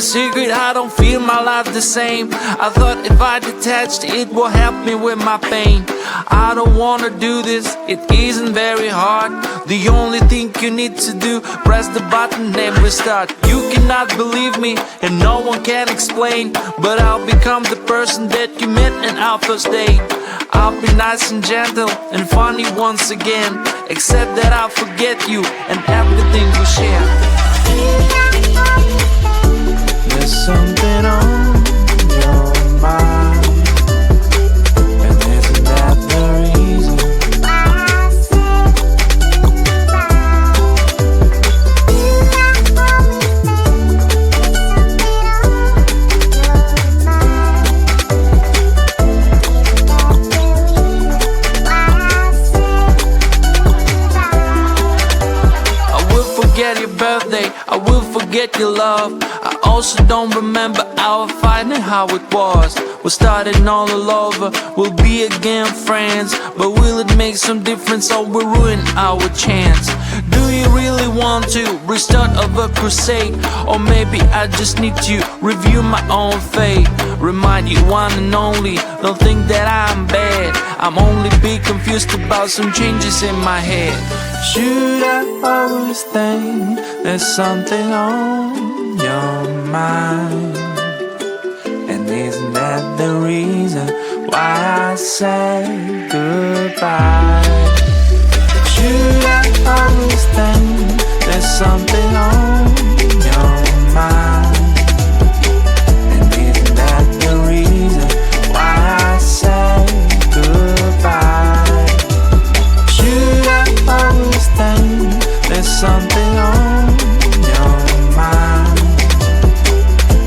a secret, I don't feel my life the same. I thought if I detached, it will help me with my pain. I don't wanna do this, it isn't very hard. The only thing you need to do, press the button and restart. You cannot believe me and no one can explain, but I'll become the person that you met in our first date. I'll be nice and gentle and funny once again, except that I'll forget you and everything we share. There's something on your mind, and isn't that the reason why I said your birthday, I will forget your love. I also don't remember our fight and how it was. We're starting all over, we'll be again friends, but will it make some difference or will ruin our chance? Do you really want to restart of a crusade? Or maybe I just need to review my own fate. Remind you one and only, don't think that I'm bad. I'm only be confused about some changes in my head. Should I always think there's something on your mind? And isn't that the reason why I say goodbye? Should I always think there's something on your mind? And isn't that the reason why I say goodbye? Should I always think there's something on your mind?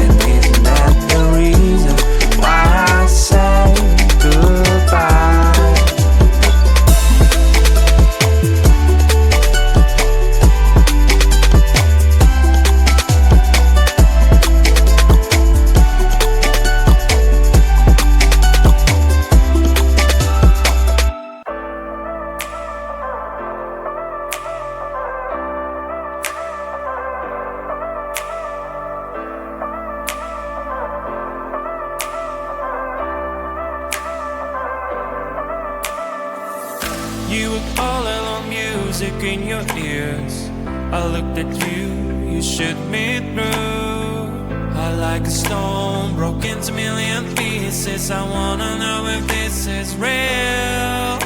And isn't that the reason why I say goodbye? You were all alone, music in your ears. I looked at you, you shoot me through. I like a stone, broke into million pieces. I wanna know if this is real.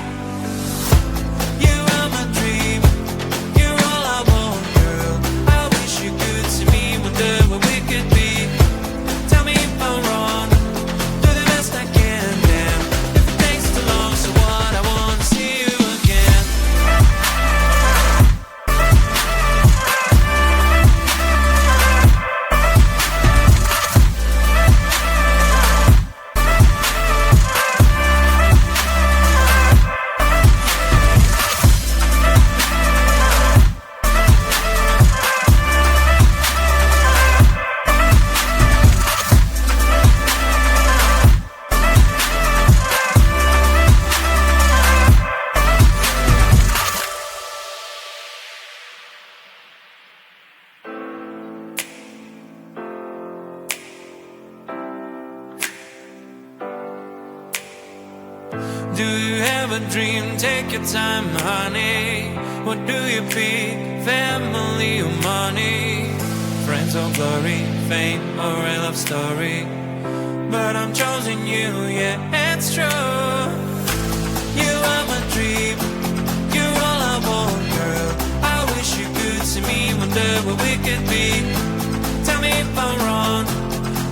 You are my dream, you're all I want, girl. I wish you could see me, wonder where we could be. Tell me if I'm wrong, do the best I can, damn. If it takes too long, so what, I wanna see you. Do you have a dream? Take your time, honey. What do you pick? Family or money? Friends or glory? Fame or a love story? But I'm choosing you, yeah, it's true. You are my dream, you're all I want, girl. I wish you could see me, wonder where we could be. Tell me if I'm wrong,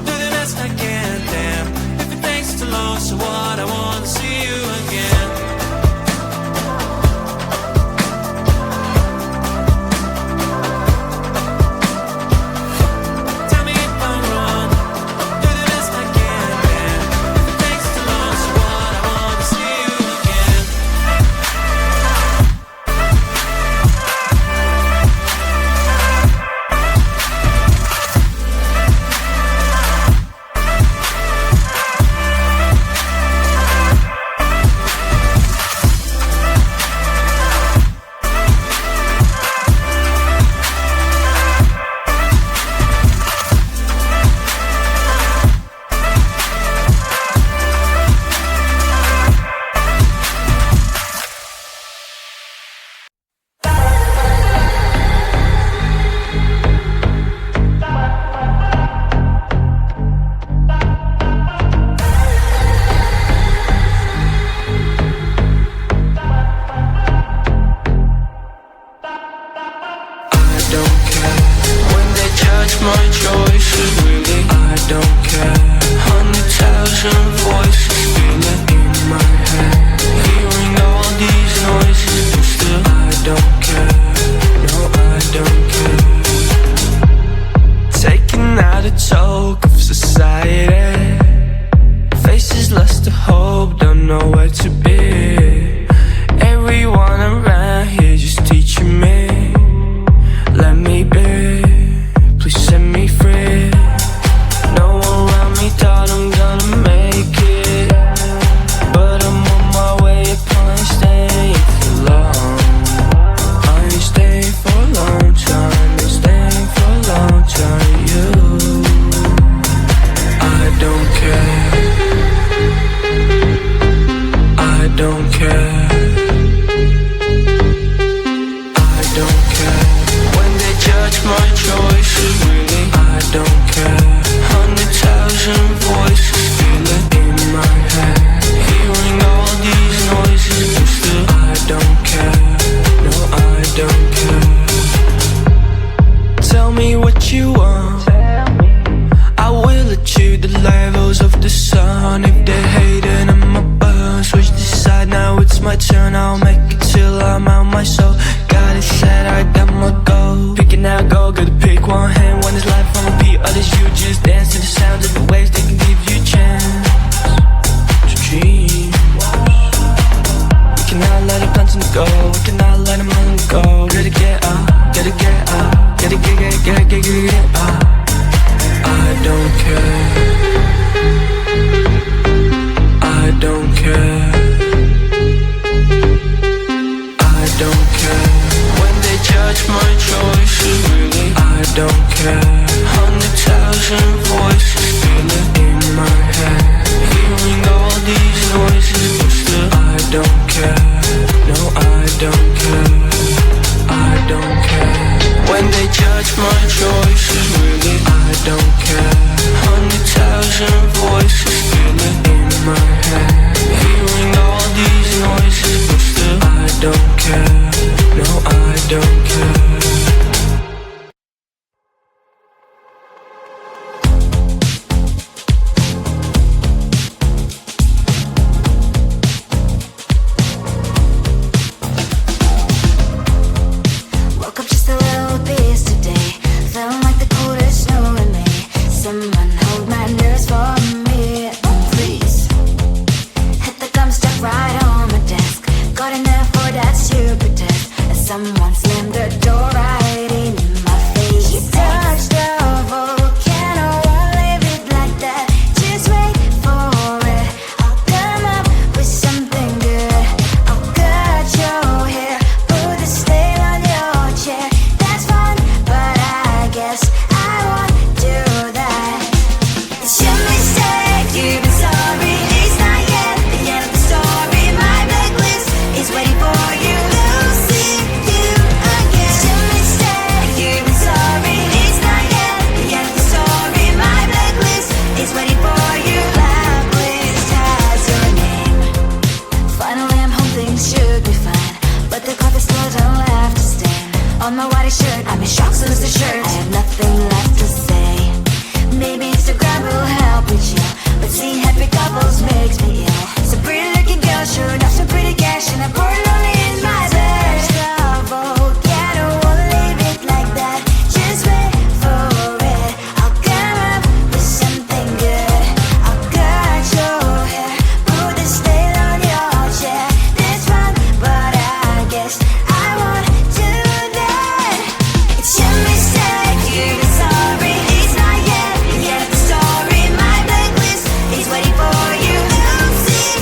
do the best I can, damn. If it takes too long, so what, I wanna see you again. Tell me if I'm wrong, do the best I can, damn. If it takes too long, so what, I wanna see you again. joke of society. Faces lost to hope, don't know where to be. Everyone around here just teaching me. Let me be, please set me free. No one around me thought I'm gonna make it, but I'm on my way up, I ain't staying for long. I ain't staying for a long time, ain't staying for a long time. You, I don't care, I don't care, I don't care. When they judge my choices, really, I don't care. 100,000 voices feeling in my head, hearing all these noises, but still I don't care. No, I don't care. Tell me what you want, I will achieve the levels of the sun. If they hating on my burn, switch the side, now it's my turn. I'll make it till I'm out my soul. Got it set, I got my goal. Picking out gold, gotta pick one hand. One is life on repeat, others you just dance to the sound of the waves. They can give you a chance to dream. We cannot let it punch and go, we cannot let them let them go. Gotta get up, gotta get up, gotta get up. I don't care, I don't care, I don't care. When they judge my choices, really, I don't care. 100,000 voices feeling in my head, hearing all these noises, but still I don't care. No, I don't care, I don't care. When they judge my choices, really, I don't care. 100,000 voices feeling in my head, hearing all these noises, but still I don't care. No, I don't care. Woke up just a little pissed today. Felt like the coldest snow in May. Someone hold my nerves for me, please. Hit the gum stuck right on my desk. Got in there for that stupid test. And someone slammed the door right in my face. You touched the volcano, won't leave it like that. Just wait for it. I'll come up with something good. I'll cut your hair, put a stain on your chair. That's fun, but I guess I won't do that. It's your mistake, you've been sorry. It's not yet the end of the story. My blacklist is waiting for you. Losing you again. It's your mistake, you've been sorry. It's not yet the end of the story. My blacklist is waiting for you. Blacklist has your name. Finally I'm home, things should be fine, but the carpet still don't have to stand. On my white shirt, I'm in shock since the shirt. I have nothing left to say. Maybe Instagram will help me chill, but seeing happy couples makes me ill. Some pretty looking girl showing off some pretty cash, and I'm pouring lonely in my bed. Volcano, won't leave it like that. Just wait for it. I'll come up with something good. I'll cut your hair, put a stain on your chair. That's fun, but I guess I won't do that. It's your mistake, you've been sorry. It's not yet the end of the story. My blacklist is waiting for you. Losing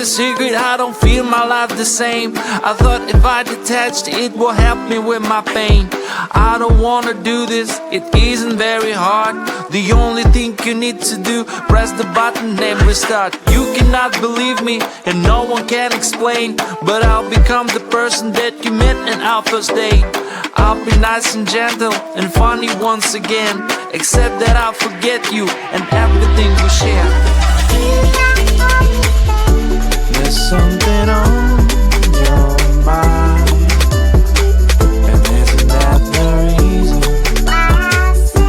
a secret, I don't feel my life the same. I thought if I detached, it will help me with my pain. I don't wanna do this, it isn't very hard. The only thing you need to do, press the button and restart. You cannot believe me and no one can explain, but I'll become the person that you met in our first date. I'll be nice and gentle and funny once again, except that I'll forget you and everything we share. There's something on your mind, and isn't that the reason why I say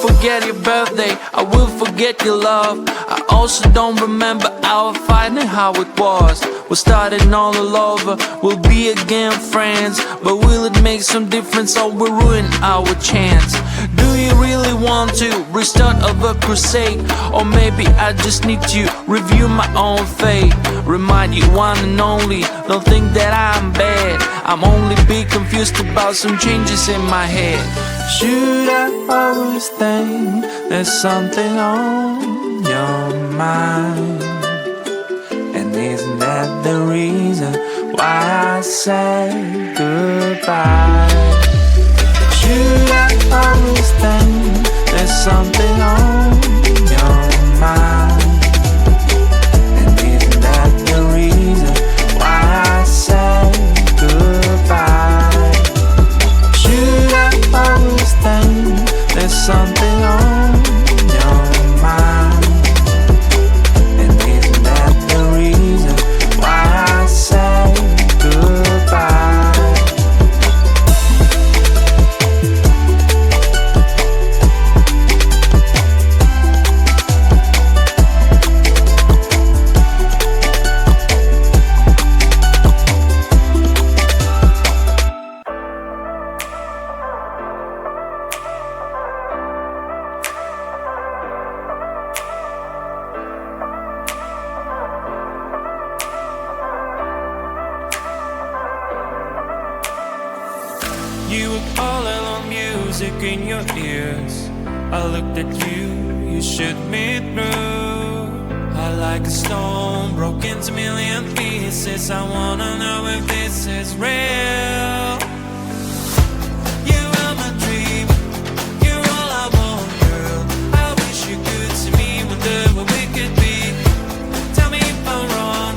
forget your birthday, I will forget your love. I also don't remember our fighting and how it was. We're starting all over, we'll be again friends, but will it make some difference or will ruin our chance? Do you really want to restart of a crusade? Or maybe I just need to review my own fate. Remind you one and only, don't think that I'm bad. I'm only be confused about some changes in my head. Should I always think there's something on your mind? And isn't that the reason why I say goodbye? Should I always think there's something on your mind? And isn't that the reason why I say goodbye? Should I always think there's something on your mind? And isn't that the reason why I say goodbye? You were all alone, music in your ears. I looked at you, you shook me through. I like a stone, broke into million pieces. I wanna know if this is real. You are my dream, you're all I want, girl. I wish you could see me, wonder what we could be. Tell me if I'm wrong,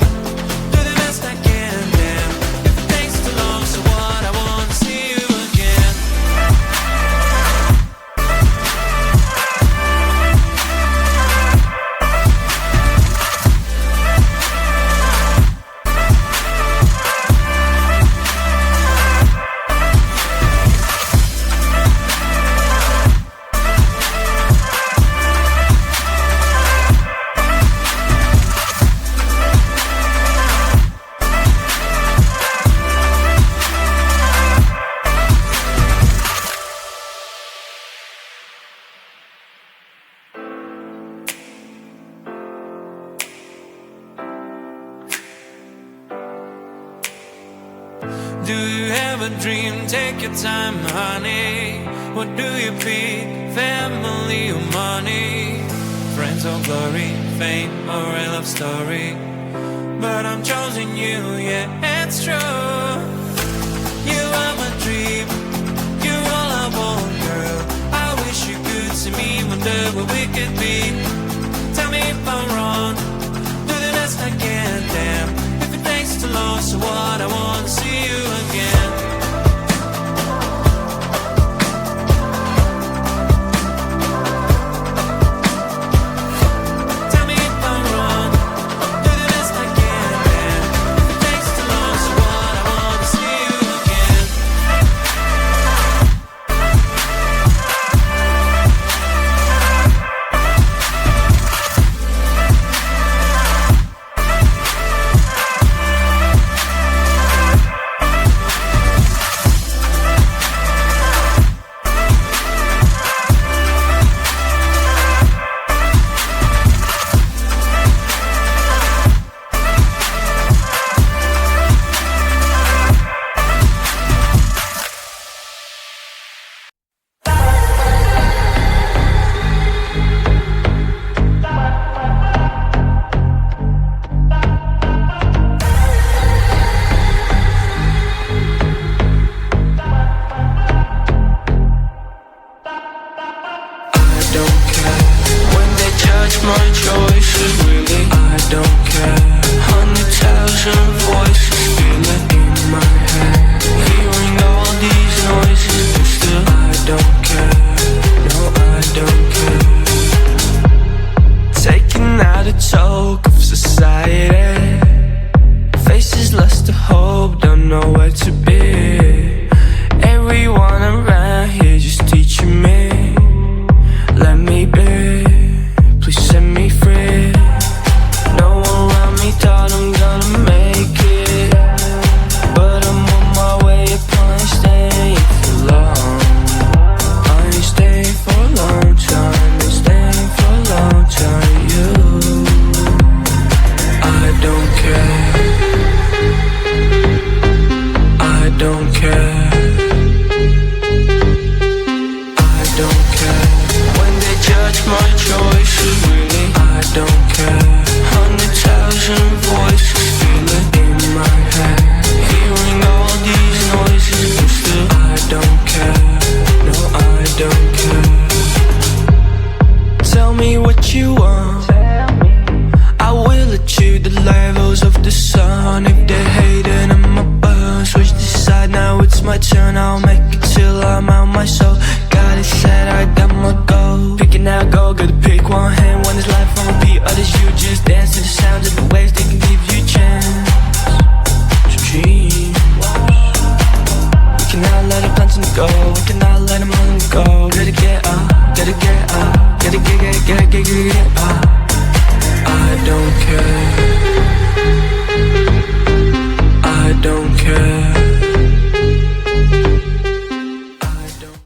do the best I can, damn. If it takes too long, so what, I wanna see you again. Do you have a dream? Take your time, honey. What do you pick? Family or money? Friends or glory? Fame or a love story? But I'm choosing you, yeah, it's true. You are my dream, you're all I want, girl. I wish you could see me, wonder what we could be. Tell me if I'm wrong, do the best I can, damn. If it takes too long, so what, I wanna see you again. Tell me if I'm wrong, do the best I can, damn. If it takes too long, so what, I wanna see don't care. I don't care. When they judge my choices, really, I don't care. 100,000 voices feeling in my head, hearing all these noises, and still I don't care. No, I don't care. Tell me what you want, I will achieve the levels of the sun. If they're hating on my burn, switch the side, now it's my turn. I'll make it till I'm out my soul. Got it set, I got my goal. Picking out gold, gotta pick one hand. One is life on repeat, others you just dance to the sounds of the waves. They can give you a chance to dream. We cannot let our plans go, we cannot let them all go. Gotta get up, gotta get up, gotta get up. I don't care. I don't